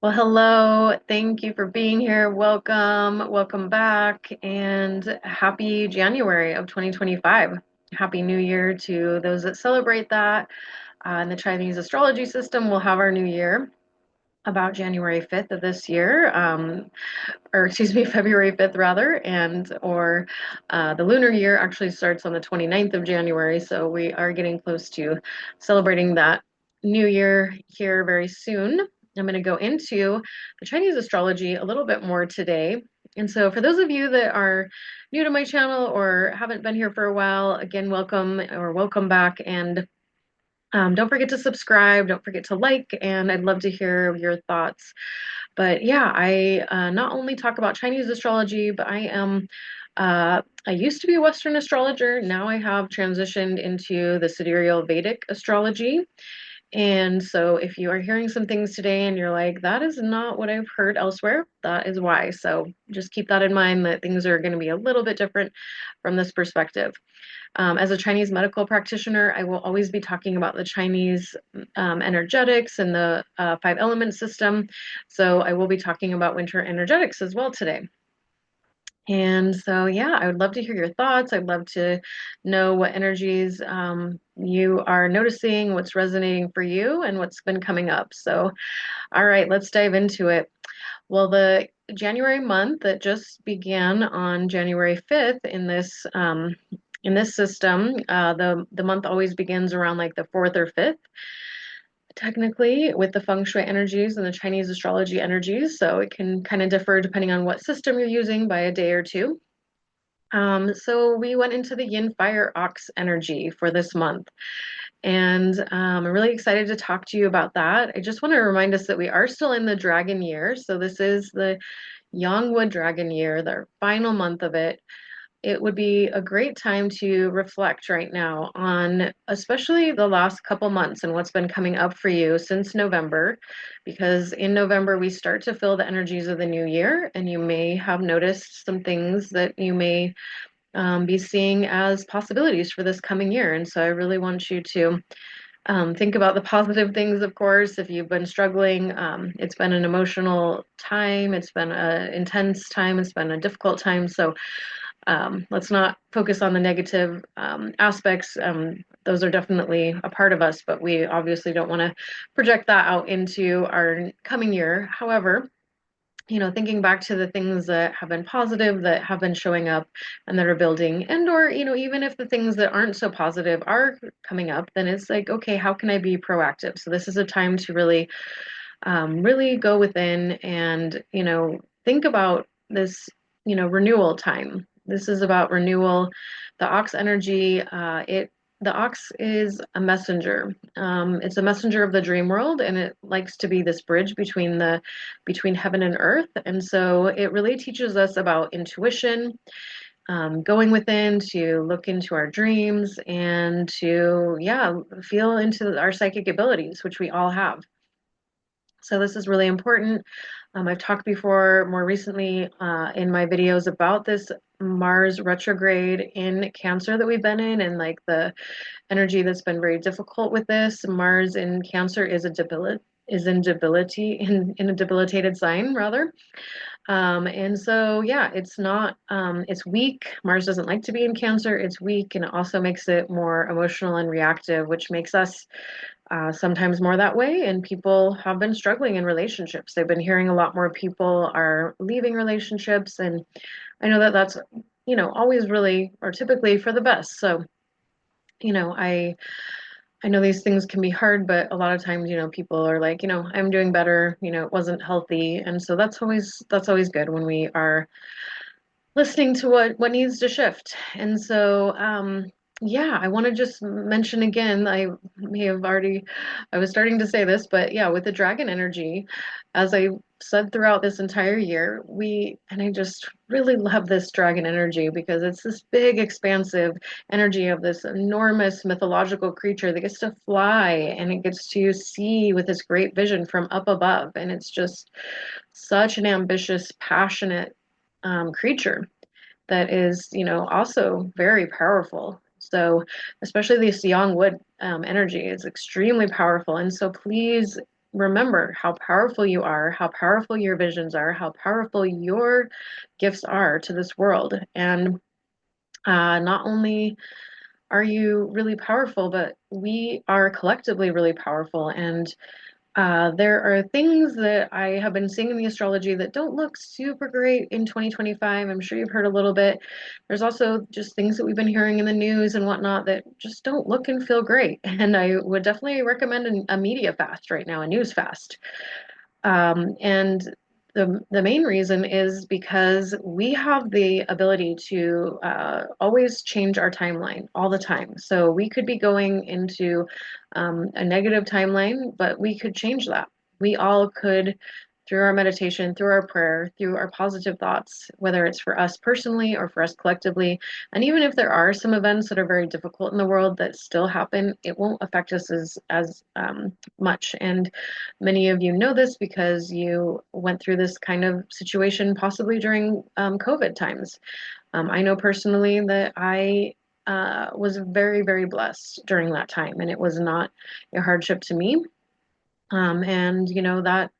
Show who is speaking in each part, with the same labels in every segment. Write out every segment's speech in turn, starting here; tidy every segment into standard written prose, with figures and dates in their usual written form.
Speaker 1: Well, hello. Thank you for being here. Welcome back, and happy January of 2025. Happy New Year to those that celebrate that. In the Chinese astrology system, we'll have our new year about January 5th of this year, or excuse me, February 5th rather, or the lunar year actually starts on the 29th of January. So we are getting close to celebrating that new year here very soon. I'm going to go into the Chinese astrology a little bit more today. And so, for those of you that are new to my channel or haven't been here for a while, again, welcome or welcome back. And don't forget to subscribe, don't forget to like, and I'd love to hear your thoughts. But yeah, I not only talk about Chinese astrology, but I used to be a Western astrologer. Now I have transitioned into the sidereal Vedic astrology. And so if you are hearing some things today and you're like, that is not what I've heard elsewhere, that is why. So just keep that in mind that things are going to be a little bit different from this perspective. As a Chinese medical practitioner, I will always be talking about the Chinese energetics and the five element system. So I will be talking about winter energetics as well today. And so, yeah, I would love to hear your thoughts. I'd love to know what energies you are noticing, what's resonating for you, and what's been coming up. So, all right, let's dive into it. Well, the January month that just began on January 5th in this system, the month always begins around like the 4th or 5th, technically, with the feng shui energies and the Chinese astrology energies. So it can kind of differ depending on what system you're using by a day or two. So we went into the Yin Fire Ox energy for this month. And I'm really excited to talk to you about that. I just want to remind us that we are still in the dragon year. So this is the Yangwood dragon year, the final month of it. It would be a great time to reflect right now on especially the last couple months and what's been coming up for you since November, because in November we start to feel the energies of the new year, and you may have noticed some things that you may be seeing as possibilities for this coming year. And so I really want you to think about the positive things, of course. If you've been struggling, it's been an emotional time, it's been an intense time, it's been a difficult time. So let's not focus on the negative aspects. Those are definitely a part of us, but we obviously don't want to project that out into our coming year. However, thinking back to the things that have been positive, that have been showing up and that are building, and or, even if the things that aren't so positive are coming up, then it's like, okay, how can I be proactive? So this is a time to really go within and, think about this, renewal time. This is about renewal. The ox energy, the ox is a messenger. It's a messenger of the dream world, and it likes to be this bridge between heaven and earth. And so it really teaches us about intuition, going within to look into our dreams and to, yeah, feel into our psychic abilities, which we all have. So this is really important. I've talked before, more recently, in my videos about this Mars retrograde in Cancer that we've been in, and like the energy that's been very difficult with this. Mars in Cancer is in a debilitated sign rather. And so, yeah, it's not, it's weak. Mars doesn't like to be in Cancer. It's weak, and it also makes it more emotional and reactive, which makes us sometimes more that way. And people have been struggling in relationships. They've been hearing a lot more people are leaving relationships. And I know that that's, always really or typically for the best. So, I know these things can be hard, but a lot of times, people are like, I'm doing better, it wasn't healthy. And so that's always good when we are listening to what needs to shift. And so yeah, I want to just mention again, I may have already I was starting to say this, but yeah, with the dragon energy, as I said throughout this entire year, and I just really love this dragon energy because it's this big expansive energy of this enormous mythological creature that gets to fly and it gets to see with this great vision from up above, and it's just such an ambitious, passionate creature that is, also very powerful. So, especially this young wood energy is extremely powerful. And so, please, remember how powerful you are, how powerful your visions are, how powerful your gifts are to this world. And not only are you really powerful, but we are collectively really powerful. And there are things that I have been seeing in the astrology that don't look super great in 2025. I'm sure you've heard a little bit. There's also just things that we've been hearing in the news and whatnot that just don't look and feel great. And I would definitely recommend a media fast right now, a news fast. And the main reason is because we have the ability to always change our timeline all the time. So we could be going into a negative timeline, but we could change that. We all could, through our meditation, through our prayer, through our positive thoughts, whether it's for us personally or for us collectively. And even if there are some events that are very difficult in the world that still happen, it won't affect us as much. And many of you know this because you went through this kind of situation possibly during COVID times. I know personally that I was very, very blessed during that time, and it was not a hardship to me. And that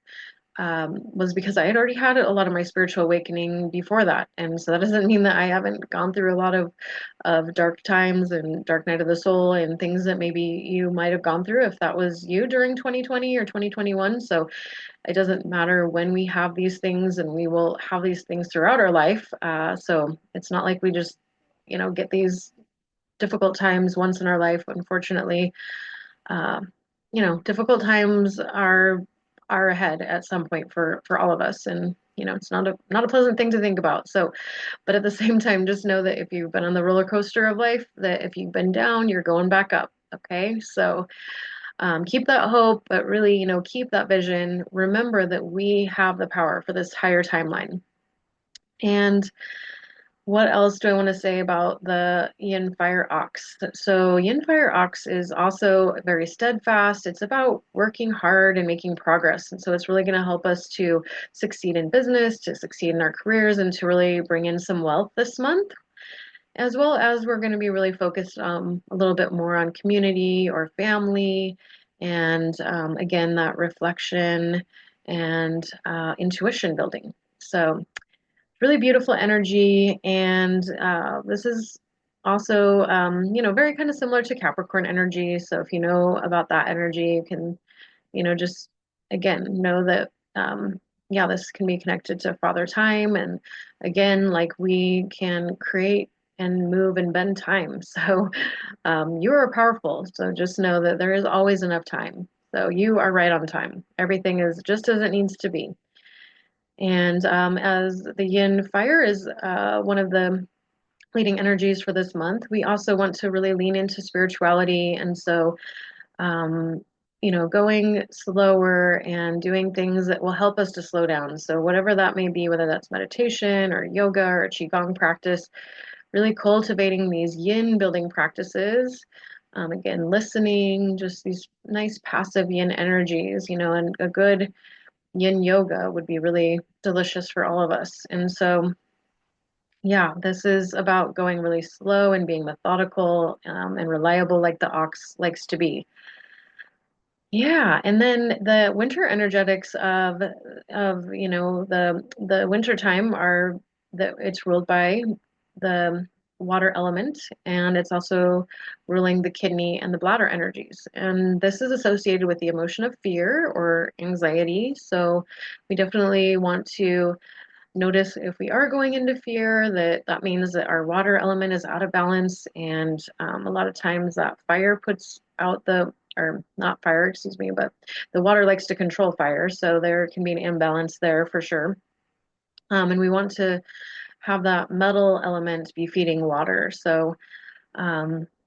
Speaker 1: was because I had already had a lot of my spiritual awakening before that. And so that doesn't mean that I haven't gone through a lot of dark times and dark night of the soul and things that maybe you might have gone through if that was you during 2020 or 2021. So it doesn't matter when we have these things, and we will have these things throughout our life. So it's not like we just, get these difficult times once in our life. Unfortunately, uh, difficult times are ahead at some point for all of us, and it's not a pleasant thing to think about. So, but at the same time, just know that if you've been on the roller coaster of life, that if you've been down, you're going back up. Okay, so keep that hope, but really, keep that vision. Remember that we have the power for this higher timeline. And what else do I want to say about the Yin Fire Ox? So, Yin Fire Ox is also very steadfast. It's about working hard and making progress. And so, it's really going to help us to succeed in business, to succeed in our careers, and to really bring in some wealth this month. As well as we're going to be really focused a little bit more on community or family, and again, that reflection and intuition building. So, really beautiful energy. And this is also, very kind of similar to Capricorn energy. So if you know about that energy, you can, just again, know that, yeah, this can be connected to Father Time. And again, like we can create and move and bend time. So you are powerful. So just know that there is always enough time. So you are right on time. Everything is just as it needs to be. And as the yin fire is one of the leading energies for this month, we also want to really lean into spirituality. And so, um, going slower and doing things that will help us to slow down. So, whatever that may be, whether that's meditation or yoga or qigong practice, really cultivating these yin building practices. Again, listening, just these nice passive yin energies, and a good yin yoga would be really delicious for all of us. And so, yeah, this is about going really slow and being methodical and reliable, like the ox likes to be. Yeah, and then the winter energetics of the winter time are that it's ruled by the water element, and it's also ruling the kidney and the bladder energies. And this is associated with the emotion of fear or anxiety. So we definitely want to notice if we are going into fear, that means that our water element is out of balance. And a lot of times that fire puts out or not fire, excuse me, but the water likes to control fire. So there can be an imbalance there for sure. And we want to have that metal element be feeding water. So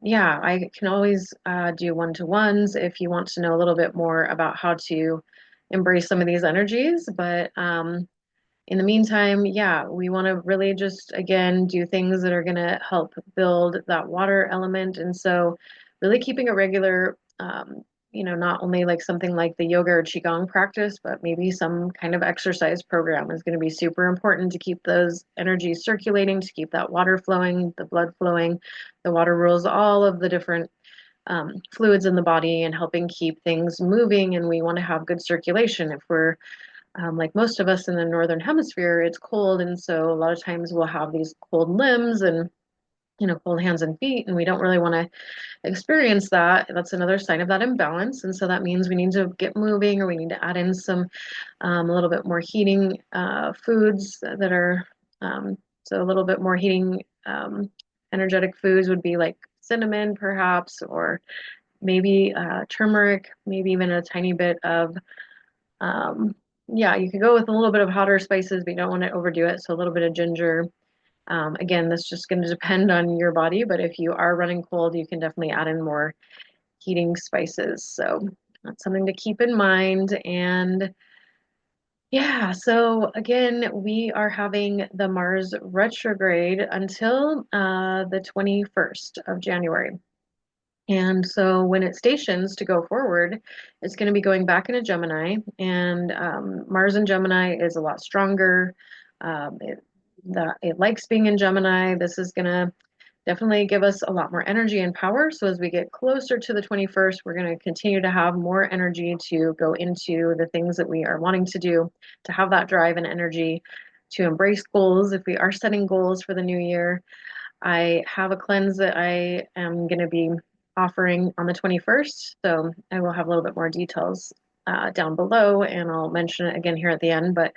Speaker 1: yeah, I can always do one-to-ones if you want to know a little bit more about how to embrace some of these energies. But in the meantime, yeah, we want to really just, again, do things that are going to help build that water element. And so, really keeping a regular, not only like something like the yoga or Qigong practice, but maybe some kind of exercise program is going to be super important to keep those energies circulating, to keep that water flowing, the blood flowing. The water rules all of the different fluids in the body and helping keep things moving. And we want to have good circulation. If we're like most of us in the northern hemisphere, it's cold, and so a lot of times we'll have these cold limbs and cold hands and feet, and we don't really want to experience that. That's another sign of that imbalance, and so that means we need to get moving, or we need to add in some a little bit more heating foods that are so a little bit more heating energetic foods would be like cinnamon, perhaps, or maybe turmeric, maybe even a tiny bit of yeah, you could go with a little bit of hotter spices, but you don't want to overdo it. So a little bit of ginger. Again, that's just going to depend on your body, but if you are running cold, you can definitely add in more heating spices. So that's something to keep in mind. And yeah, so again, we are having the Mars retrograde until the 21st of January. And so when it stations to go forward, it's going to be going back into Gemini, and Mars in Gemini is a lot stronger. It likes being in Gemini. This is going to definitely give us a lot more energy and power. So as we get closer to the 21st, we're going to continue to have more energy to go into the things that we are wanting to do, to have that drive and energy to embrace goals. If we are setting goals for the new year, I have a cleanse that I am going to be offering on the 21st. So I will have a little bit more details down below, and I'll mention it again here at the end. But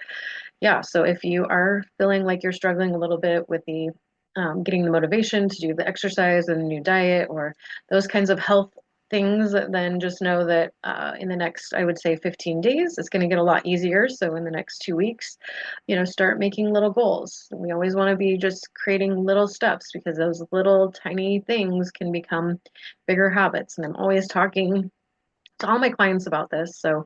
Speaker 1: yeah, so if you are feeling like you're struggling a little bit with the getting the motivation to do the exercise and the new diet or those kinds of health things, then just know that in the next, I would say 15 days, it's going to get a lot easier. So in the next 2 weeks, start making little goals. We always want to be just creating little steps, because those little tiny things can become bigger habits. And I'm always talking to all my clients about this. So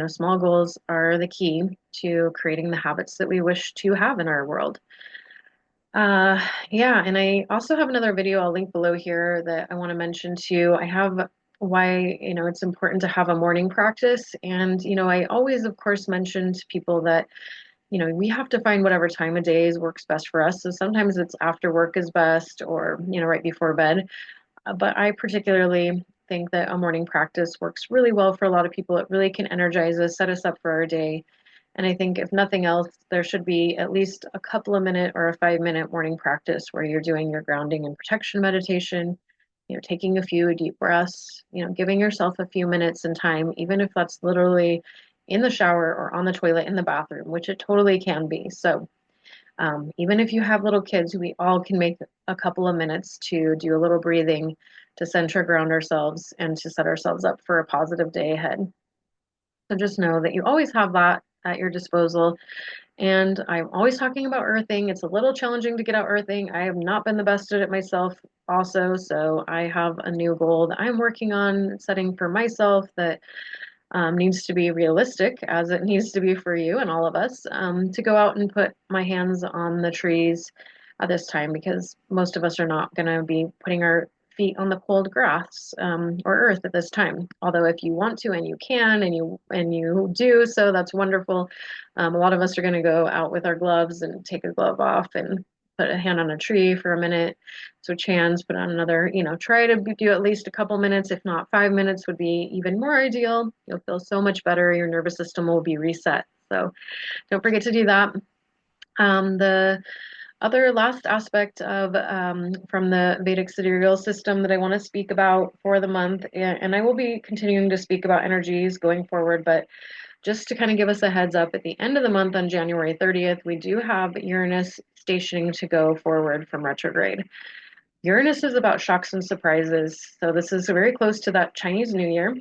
Speaker 1: small goals are the key to creating the habits that we wish to have in our world. Yeah, and I also have another video I'll link below here that I want to mention too. I have why, it's important to have a morning practice. And, I always, of course, mention to people that, we have to find whatever time of day works best for us. So sometimes it's after work is best, or, right before bed. But I particularly think that a morning practice works really well for a lot of people. It really can energize us, set us up for our day. And I think if nothing else, there should be at least a couple of minute or a 5 minute morning practice where you're doing your grounding and protection meditation, taking a few deep breaths, giving yourself a few minutes in time, even if that's literally in the shower or on the toilet in the bathroom, which it totally can be. So even if you have little kids, we all can make a couple of minutes to do a little breathing to center ground ourselves and to set ourselves up for a positive day ahead. So just know that you always have that at your disposal. And I'm always talking about earthing. It's a little challenging to get out earthing. I have not been the best at it myself also. So I have a new goal that I'm working on setting for myself that needs to be realistic, as it needs to be for you and all of us, to go out and put my hands on the trees at this time, because most of us are not going to be putting our feet on the cold grass or earth at this time. Although if you want to and you can and you do, so that's wonderful. A lot of us are going to go out with our gloves and take a glove off and put a hand on a tree for a minute, switch hands, put on another, try to do at least a couple minutes. If not 5 minutes would be even more ideal. You'll feel so much better. Your nervous system will be reset. So don't forget to do that. The other last aspect of from the Vedic sidereal system that I want to speak about for the month, and I will be continuing to speak about energies going forward, but just to kind of give us a heads up, at the end of the month on January 30th, we do have Uranus stationing to go forward from retrograde. Uranus is about shocks and surprises, so this is very close to that Chinese New Year.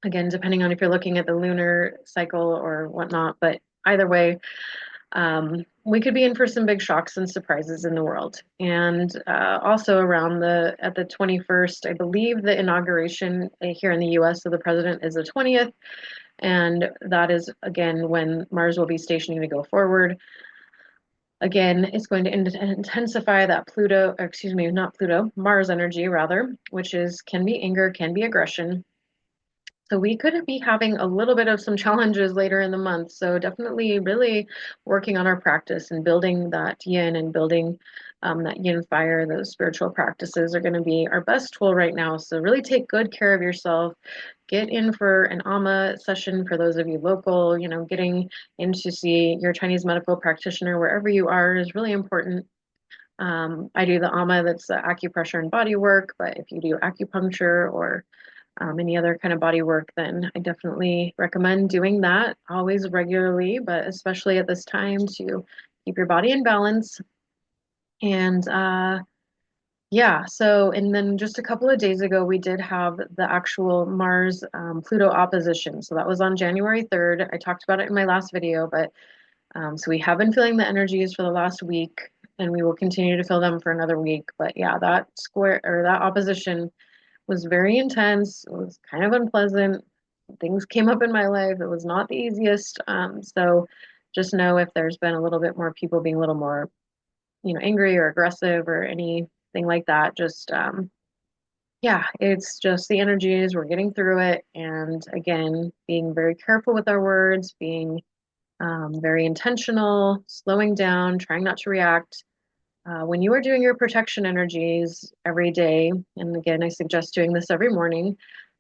Speaker 1: Again, depending on if you're looking at the lunar cycle or whatnot, but either way, we could be in for some big shocks and surprises in the world. And also around at the 21st, I believe the inauguration here in the US of the president is the 20th. And that is, again, when Mars will be stationing to go forward. Again, it's going to intensify that Pluto, or excuse me, not Pluto, Mars energy rather, which can be anger, can be aggression. So we could be having a little bit of some challenges later in the month. So definitely really working on our practice and building that yin and building that yin fire, those spiritual practices are going to be our best tool right now. So really take good care of yourself. Get in for an AMA session for those of you local. Getting in to see your Chinese medical practitioner wherever you are is really important. I do the AMA, that's the acupressure and body work, but if you do acupuncture or any other kind of body work, then I definitely recommend doing that always regularly, but especially at this time to keep your body in balance. And yeah, so, and then just a couple of days ago, we did have the actual Mars Pluto opposition. So that was on January 3rd. I talked about it in my last video, but so we have been feeling the energies for the last week, and we will continue to feel them for another week. But yeah, that square or that opposition was very intense. It was kind of unpleasant. Things came up in my life. It was not the easiest. So just know if there's been a little bit more people being a little more, angry or aggressive or anything like that, just yeah, it's just the energies. We're getting through it. And again, being very careful with our words, being very intentional, slowing down, trying not to react. When you are doing your protection energies every day, and again, I suggest doing this every morning,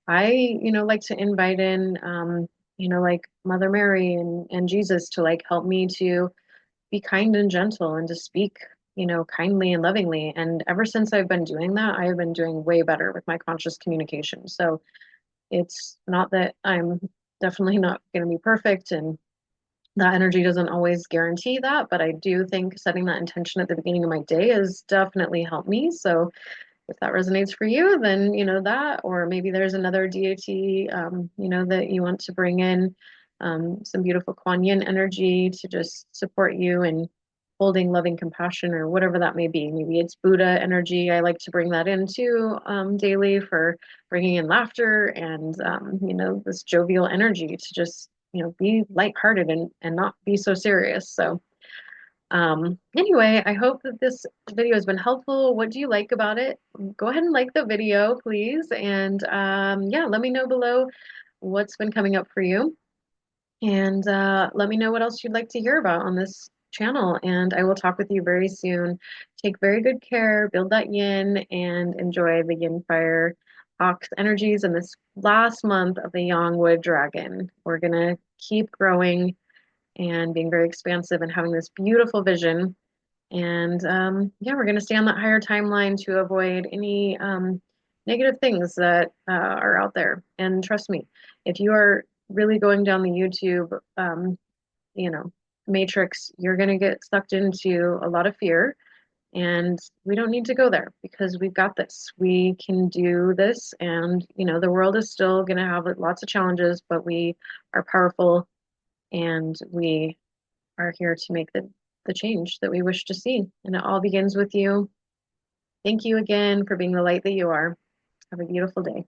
Speaker 1: I, like to invite in, like Mother Mary and Jesus to like help me to be kind and gentle and to speak, kindly and lovingly. And ever since I've been doing that, I have been doing way better with my conscious communication. So it's not that I'm definitely not going to be perfect, and that energy doesn't always guarantee that, but I do think setting that intention at the beginning of my day has definitely helped me. So if that resonates for you, then that, or maybe there's another deity, that you want to bring in, some beautiful Kuan Yin energy to just support you in holding loving compassion or whatever that may be. Maybe it's Buddha energy. I like to bring that in too, daily, for bringing in laughter and, this jovial energy to just, be lighthearted and not be so serious. So anyway, I hope that this video has been helpful. What do you like about it? Go ahead and like the video, please. And yeah, let me know below what's been coming up for you. And let me know what else you'd like to hear about on this channel. And I will talk with you very soon. Take very good care, build that yin, and enjoy the yin fire ox energies in this last month of the yang wood dragon. We're going to keep growing and being very expansive and having this beautiful vision. And yeah, we're going to stay on that higher timeline to avoid any negative things that are out there. And trust me, if you are really going down the YouTube, you know, matrix, you're going to get sucked into a lot of fear. And we don't need to go there because we've got this. We can do this. And, the world is still going to have lots of challenges, but we are powerful, and we are here to make the change that we wish to see. And it all begins with you. Thank you again for being the light that you are. Have a beautiful day.